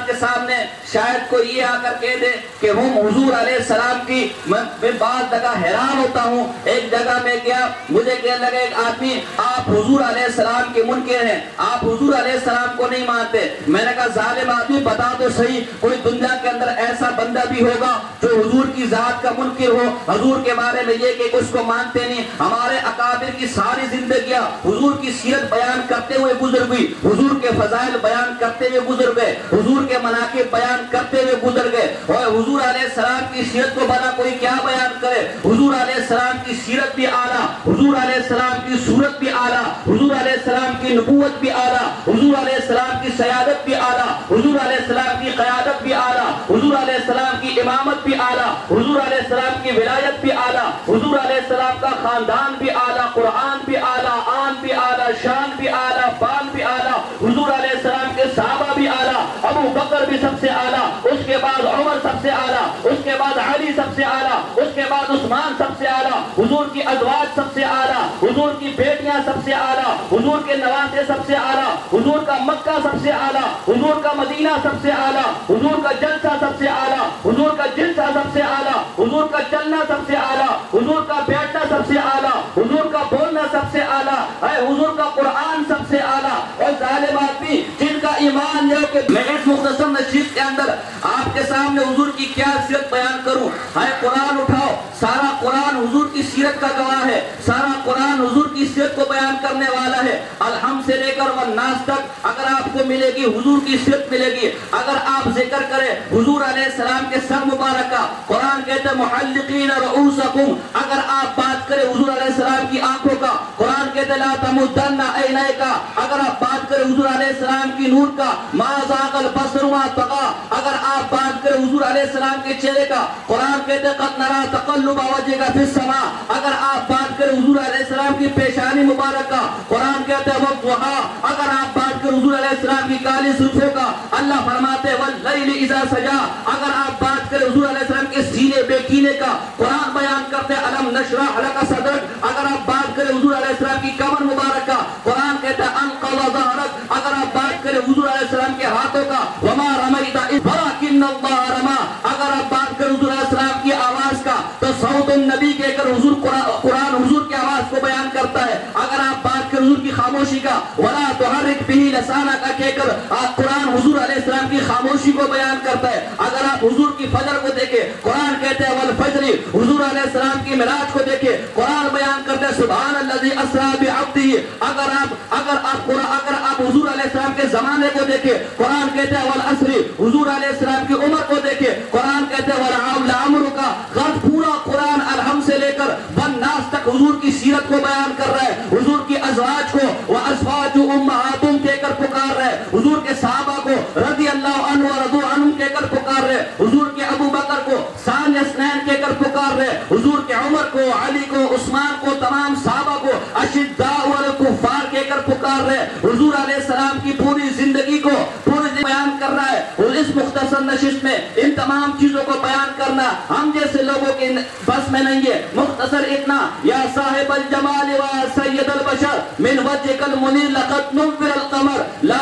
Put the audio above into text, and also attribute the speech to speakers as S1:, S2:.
S1: کے سامنے شاید کوئی یہ آ کر کہہ دے کہ ہم حضور علیہ السلام کی، میں بعض جگہ حیران ہوتا ہوں. ایک جگہ میں گیا، مجھے کہنے لگا ایک آدمی آپ حضور علیہ السلام کے منکر ہیں، آپ حضور علیہ السلام کو نہیں مانتے. میں نے کہا ظالم آدمی بتا تو صحیح، کوئی دنیا کے اندر ایسا بندہ بھی ہوگا جو حضور کی ذات کا منکر ہو، حضور کے بارے میں یہ کہ اس کو مانتے نہیں. ہمارے اکابر کی ساری زندگیاں حضور کی سیرت بیان کرتے ہوئے گزر گئی، حضور کے فضائل بیان کرتے ہوئے گزر گئے، حضور کے مناقب بیان کرتے ہوئے گزر گئے. اور حضور علیہ السلام کی سیرت کو بنا کوئی کیا بیان کرے. حضور علیہ السلام کی سیرت بھی اعلیٰ، حضور علیہ السلام کی صورت بھی اعلیٰ، حضور علیہ السلام کی نبوت بھی اعلیٰ، حضور علیہ السلام کی سیادت بھی اعلیٰ، حضور علیہ السلام کی قیادت بھی اعلیٰ، حضور علیہ السلام کی امامت بھی اعلیٰ، حضور علیہ السلام کی ولایت بھی اعلیٰ، حضور علیہ السلام کا خاندان بھی اعلیٰ، قرآن بھی اعلیٰ، آن بھی اعلیٰ، شان بھی اعلیٰ، فال بھی اعلیٰ. حضور علیہ السلام کے صحابہ بھی اعلیٰ، ابو بکر بھی سب سے اعلیٰ، اس کے بعد عمر سب سے اعلیٰ، اس کے بعد علی سب سے اعلیٰ، اس کے بعد عثمان سب سے اعلیٰ، حضور کی ازواج سب سے اعلیٰ، حضور کی بیٹیاں سب سے اعلیٰ، حضور کے نواسے سب سے اعلیٰ، حضور کا مکہ سب سے اعلیٰ، حضور کا مدینہ سب سے اعلیٰ، حضور کا جلسہ سب سے اعلیٰ، حضور کا جلسہ سب سے اعلیٰ، حضور کا چلنا سب سے اعلیٰ، حضور کا بیٹھنا سب سے اعلیٰ، حضور کا بولنا سب سے اعلیٰ، حضور کا قرآن سب سے اعلیٰ. اور ظالم آدمی جن کا ایمان یہ کہ میں اس مختصر نشست کے اندر آپ کے سامنے حضور کی کیا سیرت بیان کروں. قرآن اٹھاؤ، سارا قرآن حضور کی سیرت کا گواہ ہے، سارا قرآن حضور کی سیرت کو بیان کرنے والا ہے. الحمد سے لے کر والناس تک اگر آپ کو ملے گی حضور کی سیرت ملے گی. اگر آپ ذکر کریں حضور علیہ السلام کے سر مبارک کا، قرآن کہتے ہیں محلقین رؤوسکم، اگر آپ بات کریں حضور علیہ السلام کی آنکھوں کا، قرآن کہتے ہیں لا تمدن عینیک، اگر آپ بات کریں حضور علیہ السلام کی نور کا، ما زاغ البصر وما طغى، اگر آپ بات کریں حضور علیہ السلام کے چہرے کا، قرآن کہتے ہیں قد نرى تقلب وجهك في السماء، اگر آپ بات کریں حضور علیہ السلام کی پیشانی مبارک کا، قرآن کہتے ہیں والضحى، اگر آپ بات کریں حضور علیہ السلام کی کالی زلفوں کا، اللہ فرماتے ہیں واللیل اذا سجى، اگر آپ بات کریں حضور علیہ السلام کے سینے بے کینے کا، قرآن بیان کرتے ہیں الم نشرح لك صدرك، اگر آپ بات کریں حضور علیہ السلام کی کمر مبارک کا، قرآن کہتا ہے انقض ظهرك، اگر آپ بات کریں حضور علیہ السلام کے ہاتھوں کا وما رمیت اذ ولکن اللہ رمی، اگر آپ بات کریں حضور علیہ السلام کی آواز کا تو صوت النبی کہہ کر حضور قرآن حضور کی آواز کو بیان کرتا ہے. اگر آپ بات کریں حضور کی خاموشی کا ولا تحرک به لسانک کہہ کر قرآن حضور علیہ السلام کی خاموشی کو بیان کرتا ہے. اگر آپ حضور کی فجر کو دیکھیں، قرآن کہتے ہیں والفجر، حضور علیہ السلام کی معراج کو دیکھیں، قرآن بیان کرتے ہیں سبحان الذی اسری بعبدہ. اگر آپ حضور علیہ السلام کے زمانے کو دیکھیں، قرآن کہتے ہیں والعصر، حضور علیہ السلام کی عمر کو دیکھیں، قرآن کہتے ہیں لعمرک. غرض پورا قرآن الحمد سے لے کر والناس تک حضور کی سیرت کو بیان کر رہا ہے، حضور کی ازواج کو وازواج امہاتم کہہ کر پکار رہے، حضور کے صحابہ کو رضی اللہ عنہ ورضوا عنہم کہہ کر پکار رہے، حضور کے ابو بکر کو ثانی اثنین کہہ کر پکار رہے، حضور کے عمر کو، علی کو، عثمان کو، تمام صحابہ کو اشداء والکفار کہہ کر پکار رہے. حضور علیہ السلام کی پوری زندگی کو پورے بیان کر رہا ہے. اور اس مختصر نشست میں ان تمام چیزوں کو بیان کرنا ہم جیسے لوگوں کے بس میں نہیں ہے. مختصر اتنا، یا صاحب الجمال و سید البشر من وجهك المنیر لقد نور القمر لا